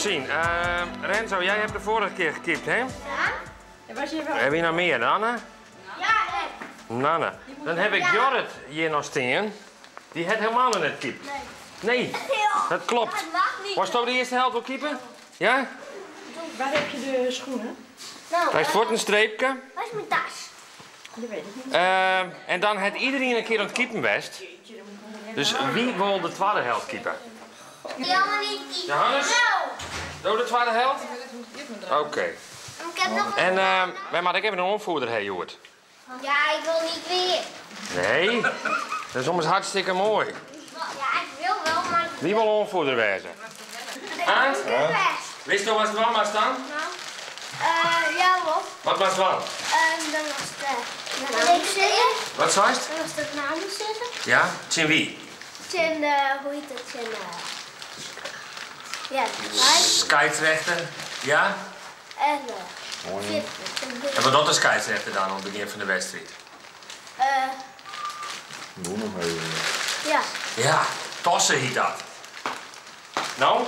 zien. Renzo, jij hebt de vorige keer gekiept, hè? Ja. En was je wel? Heb je nog meer, Nanne? Ja, Nanne. Dan heb ik Jorrit hier nog staan. Die heeft helemaal nog net gekiept. Nee, dat klopt. Dat mag niet. Was het ook de eerste helft wel keepen? Ja? Waar heb je de schoenen? Hij Nou, is voor een streepje. waar is mijn tas? Dat weet ik niet. En dan heeft iedereen een keer aan het keepen best. Dus wie wil de tweede helft keepen? Helemaal niet. Johannes? Doe de tweede helft? Oké. Ik heb nog En wij moeten ook even een omvoerder hebben, Joert. Ja, ik wil niet weer. Nee, dat is soms hartstikke mooi. Ja, ik wil wel, maar Wie wil omvoerder wezen? ik heb best. Wist je wat het was dan? Ja, wel. Wat was het wel? Dan was het niks zeggen. Wat zei het? Dan was het naam zeggen. Ja? Tien wie? Ten, hoe heet het? Ten, ja, Scheidsrechter. Ja? en En wat doet de scheidsrechter dan aan het begin van de wedstrijd? ja. Ja, tossen heet dat. Nou,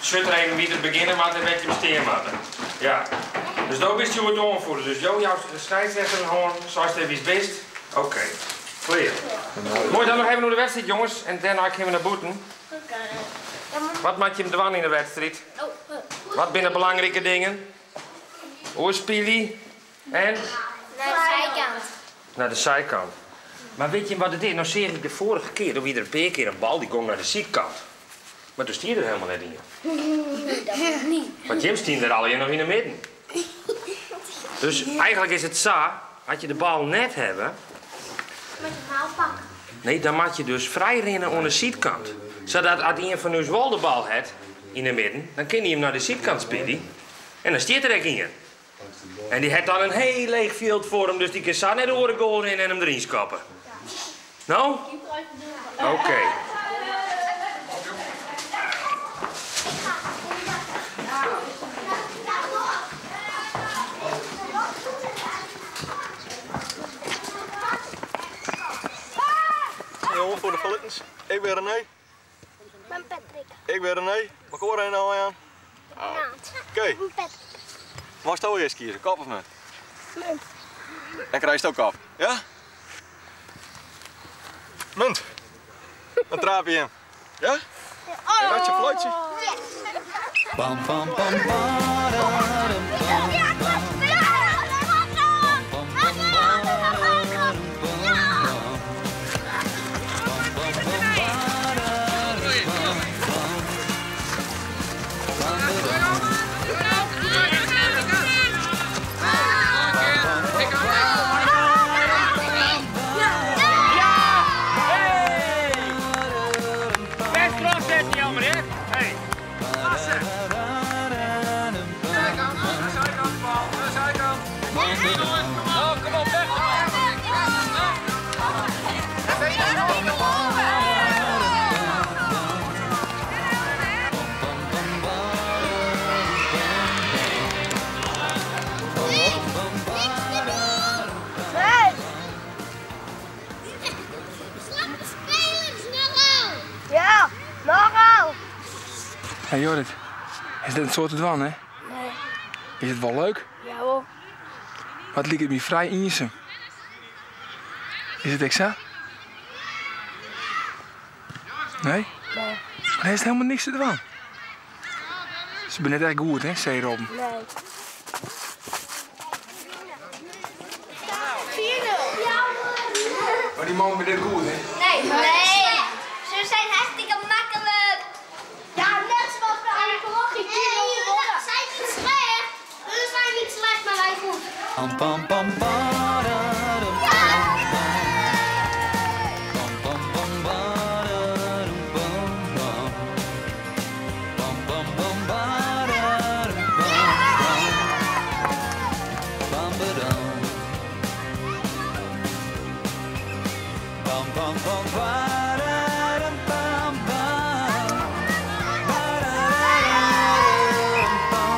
zet er even wie te beginnen, maar dan weet je besteen maken. Ja. Dus daar wist je het omvoeren. Dus jouw scheidsrechter gewoon, zoals het even best. Oké. Clear. Mooi, dan nog even naar de wedstrijd, jongens. En daarna gaan we naar boeten. Wat maak je hem dwan in de wedstrijd? Wat zijn de belangrijke dingen? Hoe speel je? En? Naar de zijkant. Naar de zijkant. Maar weet je wat het is? Nou zeg ik de vorige keer, door iedere paar keer een bal die ging naar de zijkant. Maar toen stier je er helemaal net in. Dat mag niet. Want Jim stond er al nog in de midden. Dus eigenlijk is het zo, als je de bal net hebben, Met een maal pakken. nee, dan moet je dus vrij rennen aan de zijkant. Zodat als een van ons wel de bal heeft in de midden, dan kan hij hem naar de zijkant spelen. En dan stiert er ook in. En die heeft dan een heel leeg veld voor hem, dus die kan zo net door de goal rennen en hem erin skappen. Nou? Oké. Jongen, voor de verlittens. Ik ben René. Ik ben Patrick. Ik ben René. Wat hoor je nou aan? Oké. Ik ben Patrick. Waar stel je eerst kiezen? Kap of munt? Munt. Dan krijg je ook kap. Ja? Munt. Dan traap je hem. Ja? En dat je fluitje. Bam, bam, bam, badadum, bam, Ja, nogal. Hé Jorrit, is dit een soort dwan, hè? Nee. Is het wel leuk? Ja hoor. Wat liep het me vrij eenzaam? Is het echt zo? Nee? Nee. Maar hij is helemaal niks te dwan. Ze ben net echt goed, hè, zei Robben. Nee. 4-0. Maar die man ben net goed, hè? Nee. Nee. Ze zijn hartstikke makkelijk. Ja, net zoals bij een parochie. Nee, jullie zijn niet slecht. Jullie zijn niet slecht, maar wij goed. bam, bam, bam, badadum, bam, bam, bam, badadum, bam, bam. Bam, bam, bam, badadum, bam, bam. Bam, badam. Bam, bam, bam, badadum, bam, bam. Badadum, bam, bam.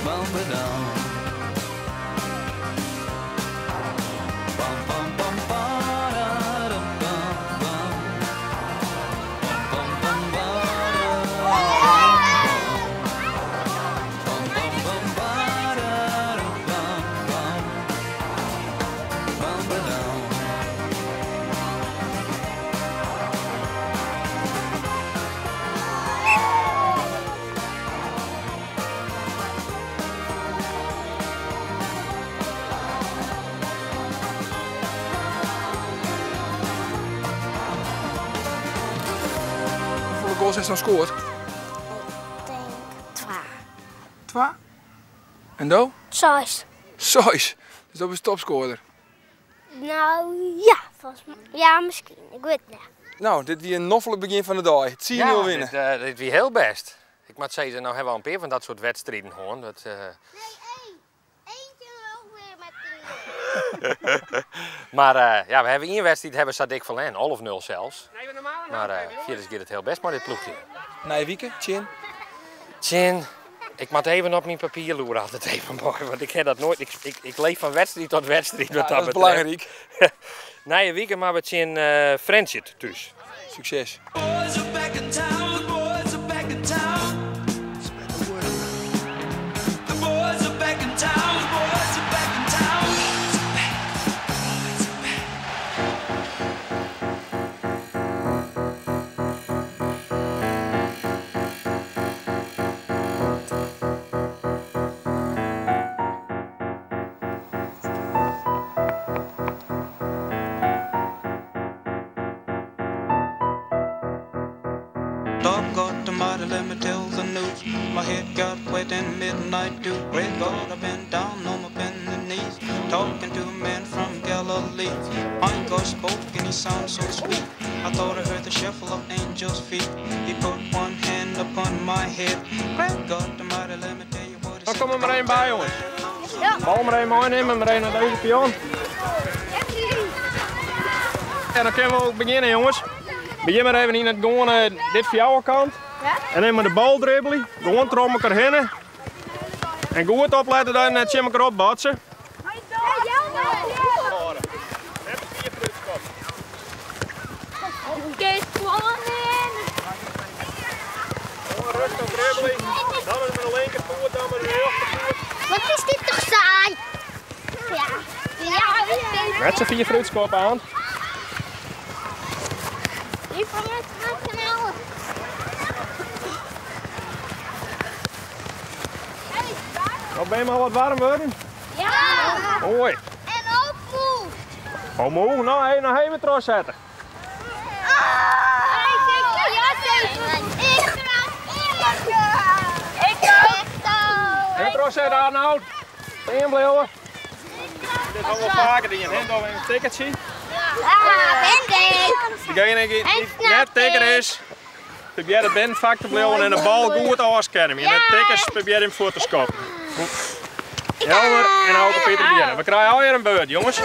Bam, badam. Bam, bam, bam, badadum. goals heeft dan scoort? Ik denk 2. 2. En do? 6. 6. Dus dat is topscorer. Nou ja, volgens mij. Ja, misschien. Ik weet het niet. Nou, dit weer een noffelijk begin van de dag. Het zie je nu al winnen. Dit weer heel best. Ik moet zeggen, nou hebben we al een paar van dat soort wedstrijden gewoon. Dat, Nee, 1. Eentje ook weer met 10. Maar ja, we hebben één wedstrijd hebben ze dik verloren, 11-0 zelfs. Maar verder gaat het heel best met dit ploegje. Nee, Wieke, Chin. Tjen, ik moet even op mijn papier loeren altijd even mooi, want ik heb dat nooit. Ik leef van wedstrijd tot wedstrijd. Ja, dat is belangrijk. Nee, weekend maar we zien Friendship thuis. Succes. Boys are back in town, the boys are back in town. The boys are back in town, the boys are back in town. Dog got the mighty, let me tell the news. My head got wet in midnight dew. Great God, I've been down on my bending knees, talking to a man from Galilee. My God spoke and he sounded so sweet. I thought I heard the shuffle of angels' feet. He put one hand upon my head. Great God, the mighty, let me tell you what he Dan said. kom er maar één bij, jongens. Bal maar één mooi nemen, maar één naar deze pion. En dan kunnen we ook beginnen, jongens. Begin maar even in het gewoon dit voor jouw kant. En dan met de bal dribbelen. Gewoon erom elkaar heen. En goed opletten dat je net elkaar opbotsen. Rustig dribbelen. Dan is met de linkervoet, dan met de rechtervoet. Wat is dit toch saai? Ja. Ja, Met z'n 4 fruitskop aan. hier van het kanaal. Dan ben je maar wat warm worden. Ja. Mooi. En ook moe. Oh moe, nou hé, nog even terug zetten. En terug zetten aan nou. Steen blijven. Dit is wel vaker die je hand over een ticketje. Degene die net tikker is, probeer het binnenvak te blijven en de bal goed afschermen. En net tikkers probeer hem voor te schoppen. Helder en ook op Pieter beginnen. We krijgen alweer een beurt, jongens.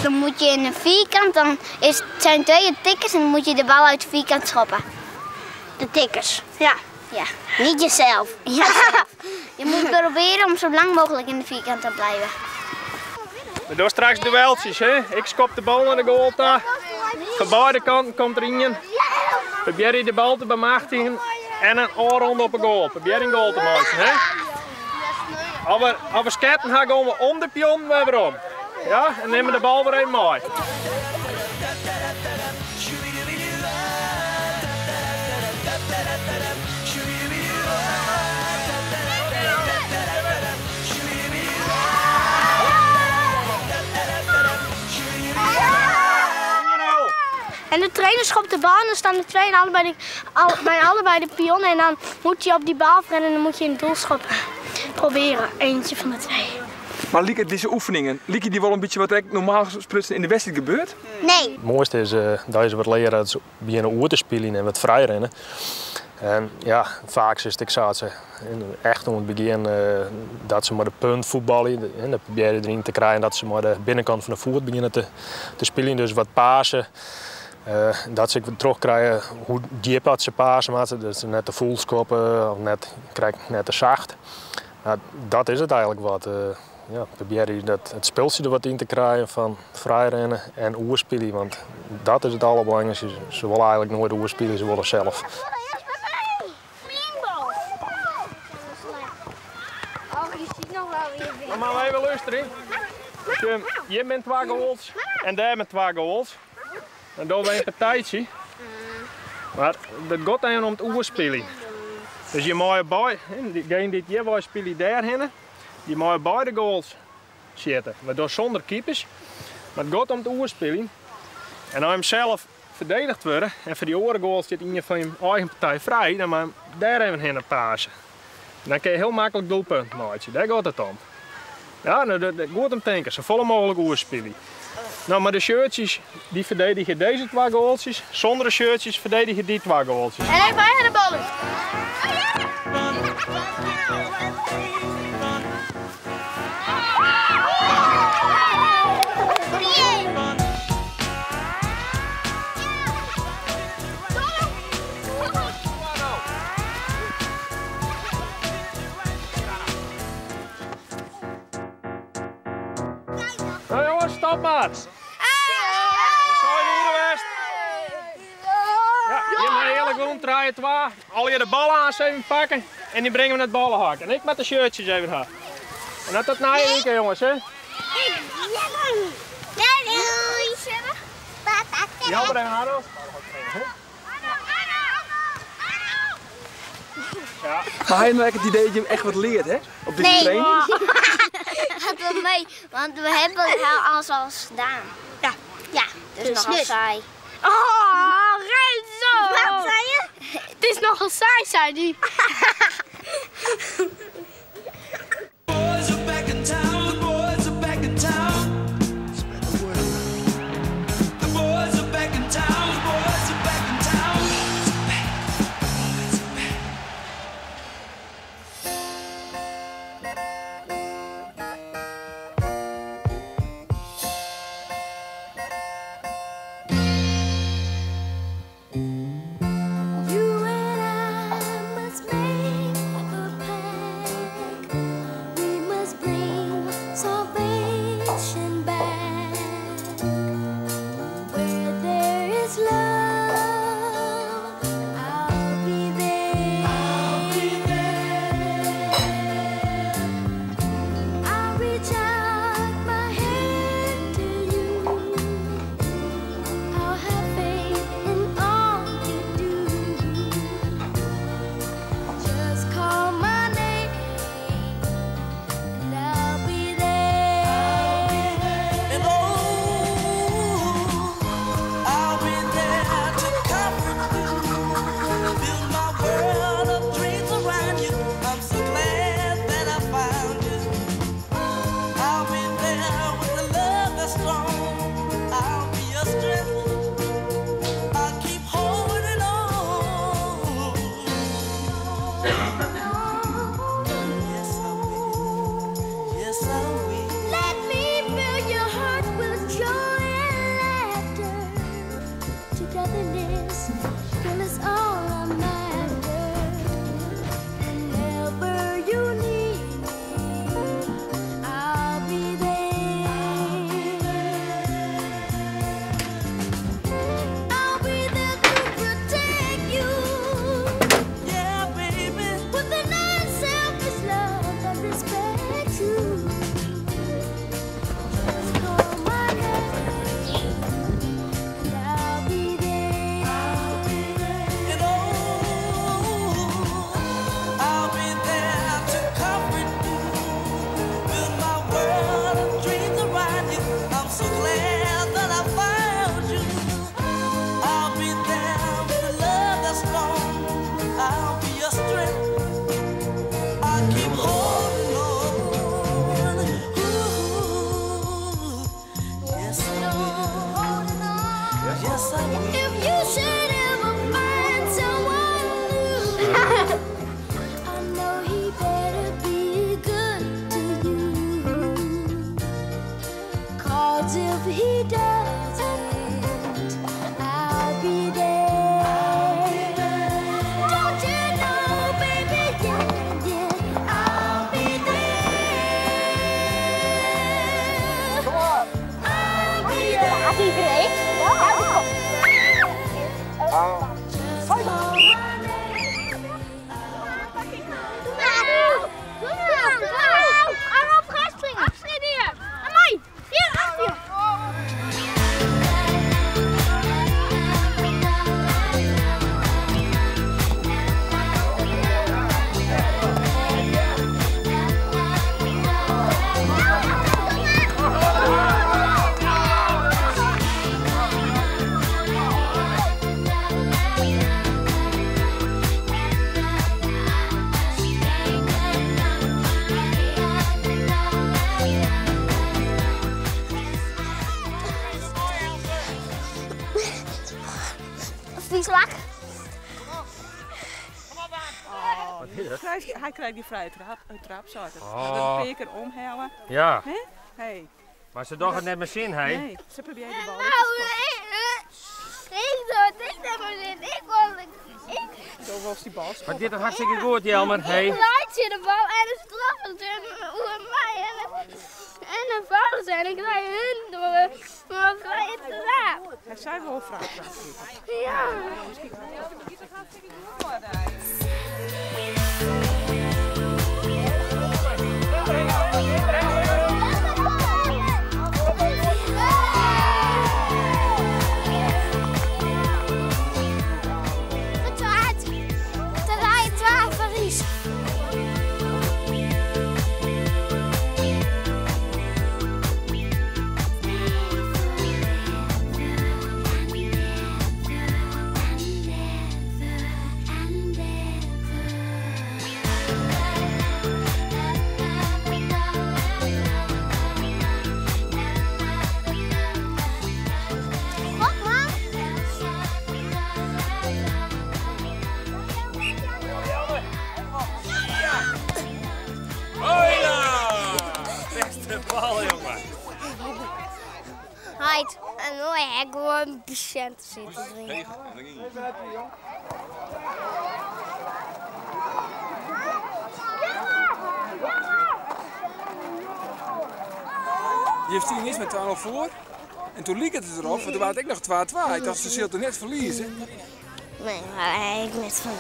Dan moet je in een vierkant, dan zijn 2 tikkers en dan moet je de bal uit de vierkant schoppen. De tikkers? Ja. Ja. Niet jezelf. Ja. Je moet proberen om zo lang mogelijk in de vierkant te blijven. We doen straks dueltjes, hè? Ik schop de bal naar de goal daar. Van beide kanten komt er in. Probeer je de bal te bemachtigen en een oorronde op een goal. Probeer een goal te maken, hè? Als we sketten gaan, gaan we om de pion weer om. Ja, en nemen de bal weer even mooi. En de trainer schopt de bal en dan staan de twee bij allebei de pionnen en dan moet je op die bal rennen en dan moet je in het doel schoppen. Proberen, eentje van de 2. Maar lieken deze oefeningen, lieken die wel een beetje wat er normaal gesproken in de wedstrijd gebeurt? Nee. Het mooiste is dat je wat leren dat ze beginnen oer te spelen en wat vrij rennen. En ja, vaak is het, ik zou het zeggen, echt om het begin dat ze maar de punt voetballen. En dan probeer je erin te krijgen dat ze maar de binnenkant van de voet beginnen te spelen. Dus wat pasen. Dat ze terugkrijgen hoe diep dat ze pasen maken. Dat ze net te vol skoppen of net te zacht. Nou, dat is het eigenlijk wat. Ja, probeer je het speeltje er wat in te krijgen van vrijrennen en oerspelen. Want dat is het allerbelangrijkste. Ze willen eigenlijk nooit oerspelen, ze willen zelf. Oh, je ziet nog wel weer. Dan maar even luisteren. luisteren. Hier met 2 goals en daar met 2 goals. En dan weer een partijtje. Maar dat gaat even om het oerspelen. Dus je moet bij, degene die hier wil spelen daarheen, die moet beide goals zitten. We doen zonder keepers. Maar het gaat om het oerspelen. En als hem zelf verdedigd worden en voor die andere goals zit in je van je eigen partij vrij, dan moet je hem daar even heen pasen. En dan kun je heel makkelijk doelpunten maken. Daar gaat het om. Ja, nou, dat gaat hem denken. Zo volle mogelijk oerspelen. Nou, maar de shirtjes die verdedigen deze 2 goaltjes. Zonder de shirtjes verdedigen die 2 goaltjes. En even bij de bal. Nou jongens, stop maar! We zijn hier geweest. Ja, je moet heel goed draaien 2. Al je de ballen aan even pakken en die brengen we naar het ballenhak. En ik met de shirtjes even gaan. En dat tot na je weekend jongens, hè? Ja, brengen we Arno. Ja. Maar hij heeft het idee dat je echt wat leert, hè? Op deze training. Gaat wel mee, want we hebben het alles al gedaan. Ja. Ja, dus nogal saai. Oh, Renzo! Wat zei je? Het is nogal saai, zei hij. Boys are back in town. The boys are back in town. The boys are back in town. The boys are back in town. Boys are back. You and I must make a pact. We must bring salvation back. Where there is love, I'll be there. I'll reach out my hand to you. I'll have faith in all you do. Just call my name and I'll be there. And oh, I'll be there to comfort you. Build my world of dreams around you. I'm so glad that I found you. I'll be there with a love that's strong. I'll be your strength. I'll keep holding on. Yes, I will. Yes, I will. Let me fill your heart with joy and laughter. Togetherness, girl, is all I'm after. Whenever you need me, I'll be there. I'll be there to protect you Yeah, baby. with an unselfish love that respects you. Just call my name and I'll be there. And oh, I'll be there to comfort you. Build my world of dreams around you. I'm so glad that I found you. I'll be there with a love that's strong. I'll be your strength. I'll keep holding on. Ooh, yes, I will. Yes, I will. If you should ever find someone new, I know he better be good to you. 'Cause if he doesn't, I'll be there. Don't you know, baby, yeah, yeah, I'll be there. I'll be there. Had iedereen? Arop, ga springen. Inslag. Hij krijgt die vrije trap, zo. Oh. Dat een keer omhouden. Ja, Hè? Hey. maar ze dacht het net met zin, hè? Nee, ze probeert de bal. Ik doe het niet met zin. Ik wil Zo was die bal. Maar dit is hartstikke goed, Jelmer. Hey. Ik laat je de bal en de straffen doen mij en dan vallen ze en ik krijg hun door mijn vrije trap. Hij zei wel vrije trap. Ja. Heid, en nu heb ik gewoon patiënten zitten drinken. Je heeft hier niets met 12 voor. En toen liep het erop, want toen was ik nog 2-2. Ik dacht, ze zullen er net verliezen. Nee, maar ik net van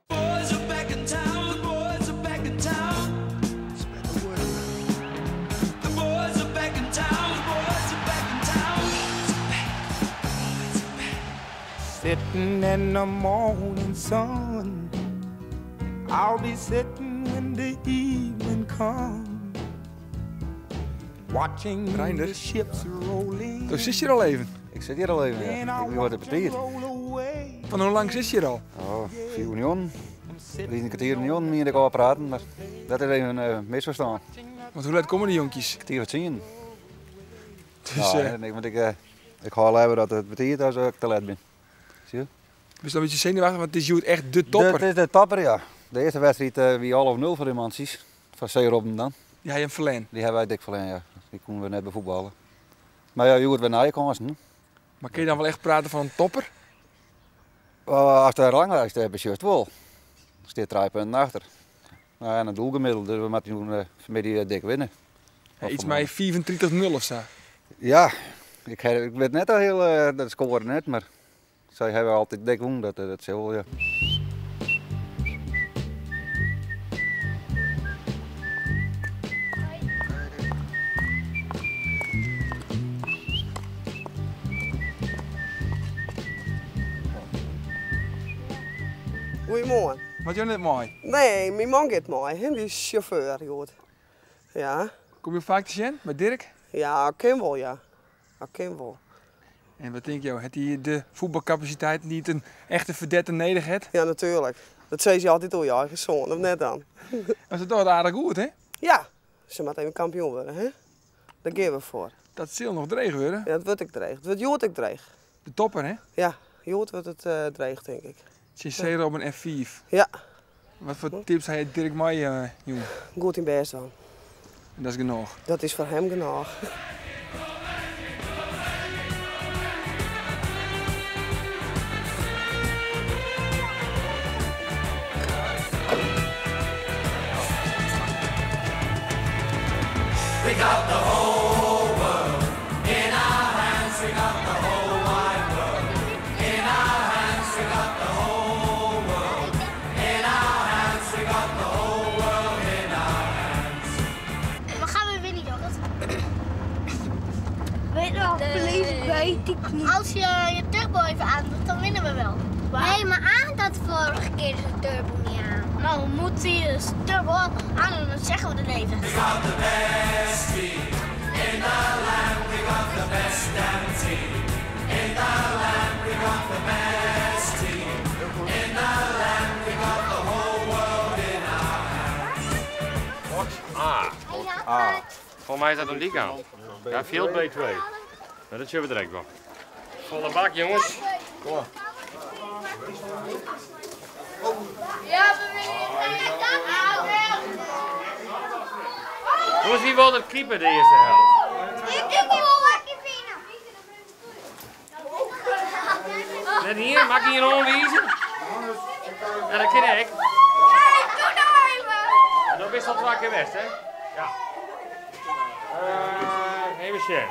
Boys are back in town. The boys are back in town. The boys are back in town. The boys are back in town. Sitting in the morning sun, I'll be sitting when the evening comes, watching Reinder. the ships rolling. Toen zit je er al even. Ik zit hier al even, Then ja. I Ik word het watch betiert. 'em roll away. Van hoe lang zit je er al? Oh, 4 Union. Een kwartier Union, meer ik al praten, maar dat is even een misverstaan. Want hoe laat komen die jonkies? Een kwartier wat zien. Dus, Ja, nee, want ik ga al hebben dat het betiert als ik te laat ben. Zie je? Dus dan een beetje zenuwachtig, want het is Joet echt de topper. Het is de topper, ja. De eerste wedstrijd wie 0-0 voor de mansies. Van C-Robben dan. Ja, je hebt verleen. Die hebben wij dik verleden, ja. Die konden we net bij voetballen. Maar ja, je wordt weer naar je kansen. Maar kun je dan wel echt praten van een topper? Als de ranglijst hebben, is het wel. Er staat 3 punten achter. Nou, en het doelgemiddelde, dus we moeten nu vanmiddag dik winnen. Ja, iets mij 34-0 of zo. Ja, ik weet net al heel, dat scoren net, maar zij hebben altijd dik doen, dat zo, ja. Goedemorgen. Wat jij net mooi. Nee, mijn man gaat mooi. Hij is chauffeur, goed. Ja. Kom je vaak te zien met Dirk? Ja, ik ken wel, ja. Ik ken wel. En wat denk je, heeft hij de voetbalcapaciteit niet een echte verdette nederigheid? Ja, natuurlijk. Dat zei ze altijd al je eigen zoon, of net dan. Dat is toch aardig goed, hè? Ja, ze moet even kampioen worden, hè? Daar gaan we voor. Dat zal nog dreig worden. Ja, dat wordt ik dreig. Dat wordt Jood ik dreig. De topper, hè? Ja, Jood wordt het dreig, denk ik. CC op een F5. Ja. Wat voor tips had je Dirk mij, jongen? Goed in best dan. En dat is genoeg. Dat is voor hem genoeg. We got the whole world in our hands. We got the whole wide world in our hands. We got the whole world in our hands. We got the whole world in our hands. We gaan weer winnen, jongens. Weet nog, weet ik niet. Als je je turbo even aandoet, dan winnen we wel. Nee, maar aan dat vorige keer is de turbo niet aan. Nou, we moeten hier een stuk hoor. Aan, dan zeggen we het even. We got the best team in the land. We got the best damn team in the land. We got the best team in the land. We got the whole world in our hands. Volgens mij is dat een die kant. Ja, veel B2. Nou, dat zullen we direct wel. Volle bak, jongens. Kom op. Ja, we willen Jongens, wie wil er keeper de eerste helft? Ik wil lekker vinden. Net hier, mag ik hier onwezen? Ja, dat ken ik. Nee, doe nou even. Dat is al 2 keer west, hè? Ja. Even zien.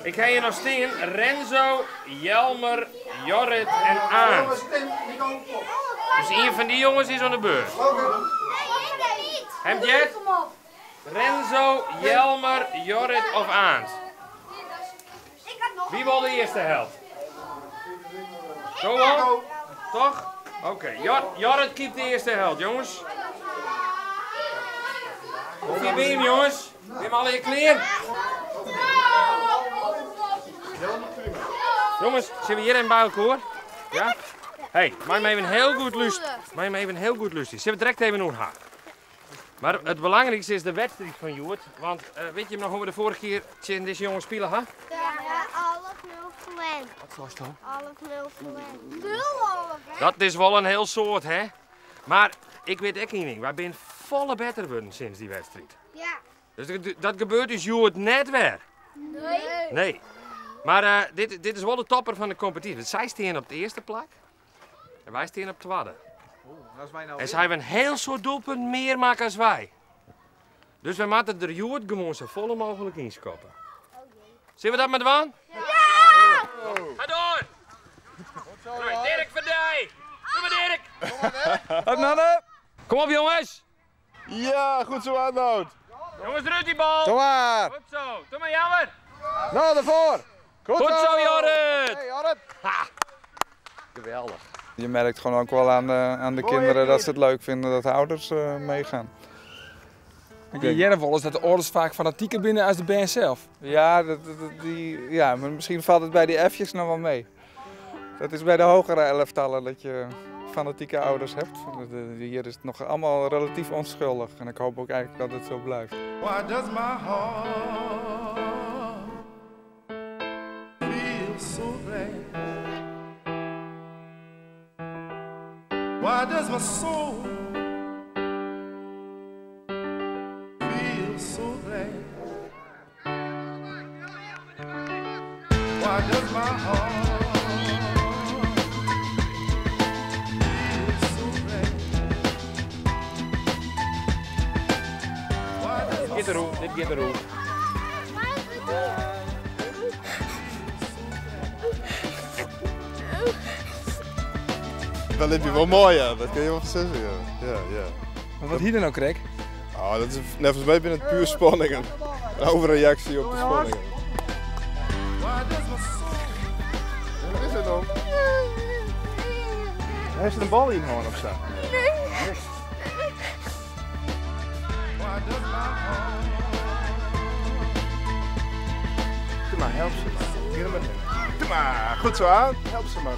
Ik ga hier nog staan. Renzo, Jelmer, Jorrit en Aans. Dus een van die jongens is aan de beurt. Hem Jet? Renzo, Jelmer, Jorrit of Aans? Wie wil de eerste helft? Zo wel? Toch? Oké, Jorrit keept de eerste helft, jongens. Hoeveel ben je, jongens? Neem alle je kleren. Jongens, zitten we hier in bij elkaar? Ja? Hey, maak me even heel goed lust. Maak me even heel goed lust. Zullen we direct even doen gaan? Maar het belangrijkste is de wedstrijd van Joert. Want weet je nog hoe we de vorige keer in deze jongens spelen, hè? Ja, 11-0 verlend. Wat was dat? 11-0 verlend. 0-11, hè? Dat is wel een heel soort, hè? Maar ik weet echt niet. Wij zijn volle beter geworden sinds die wedstrijd. Ja. Dus dat gebeurt dus Joert net weer. Nee. Nee. Maar dit is wel de topper van de competitie. Zij staan op de eerste plek. En wij staan op de tweede. En zij hebben een heel soort doelpunt meer maken als wij. Dus we moeten er Joert gewoon zo vol mogelijk inskoppen. Zien we dat met Wan? Ja! Ga door! Dirk van Dij! Doe maar Dirk! Hup, Nanne! Kom op jongens! Ja, goed zo Arnoud. Jongens, druk die bal! Doe maar! Goed zo! Doe maar Jammer! Nou, daarvoor! Goed zo Jorrit! Hey, Jorrit! Geweldig. Je merkt gewoon ook wel aan de kinderen dat ze het leuk vinden dat de ouders meegaan. Ik denk wel eens dat de ouders vaak fanatieker binnen als de band zelf. Ja, ja, maar misschien valt het bij die F'jes nog wel mee. Dat is bij de hogere elftallen dat je fanatieke ouders hebt. Hier is het nog allemaal relatief onschuldig en ik hoop ook eigenlijk dat het zo blijft. Why does my heart feel so glad? Why does my soul feel so glad? Why does my heart feel so glad? Dit gaat erop, dit gaat erop. Dat liep je wel mooi, ja. Dat kun je wel zeggen, ja. Ja. Maar wat hier dan ook, Rick? Oh, dat is volgens mij ben het puur spanningen. Een overreactie op de spanningen. Wat is het dan? Heeft er een bal in gewoon of zo? Nee. Doe maar, help ze maar. Begin er maar in. Doe maar, goed zo aan. Help ze maar.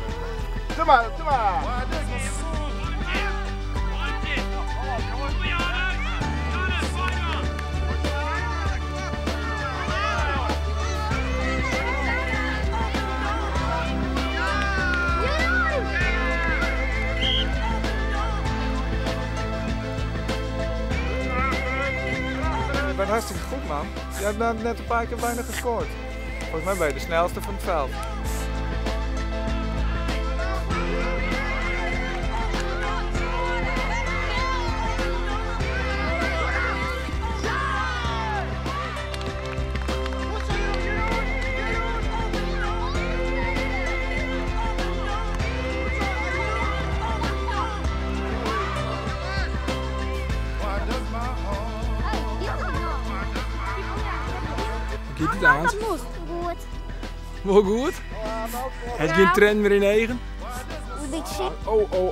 Doe maar, doe maar. Je bent hartstikke goed, man. Je hebt net een paar keer bijna gescoord. Volgens mij ben je de snelste van het veld. Gaat het aan? Goed. Wel goed? Het geen trend meer in eigen? Hoe dit zit.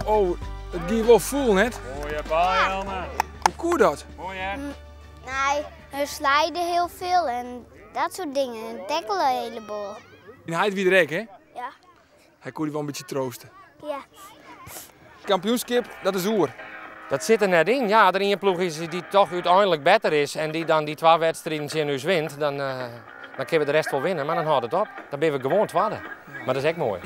Oh. Het gaat wel vol net. Oh ja. Bye, Elma. Hoe koe dat? Mooi hè? Nee, we slijden heel veel en dat soort dingen. En tackelen een heleboel. En hij wie direct, hè? Ja. Hij kon die wel een beetje troosten. Ja. Kampioenskip, dat is oer. Dat zit er net in. Ja, er een ploeg is die toch uiteindelijk beter is en die dan die 2 wedstrijden serieus wint, dan kunnen we de rest wel winnen. Maar dan houdt het op. Dan ben we gewoon tweede. Maar dat is echt mooi.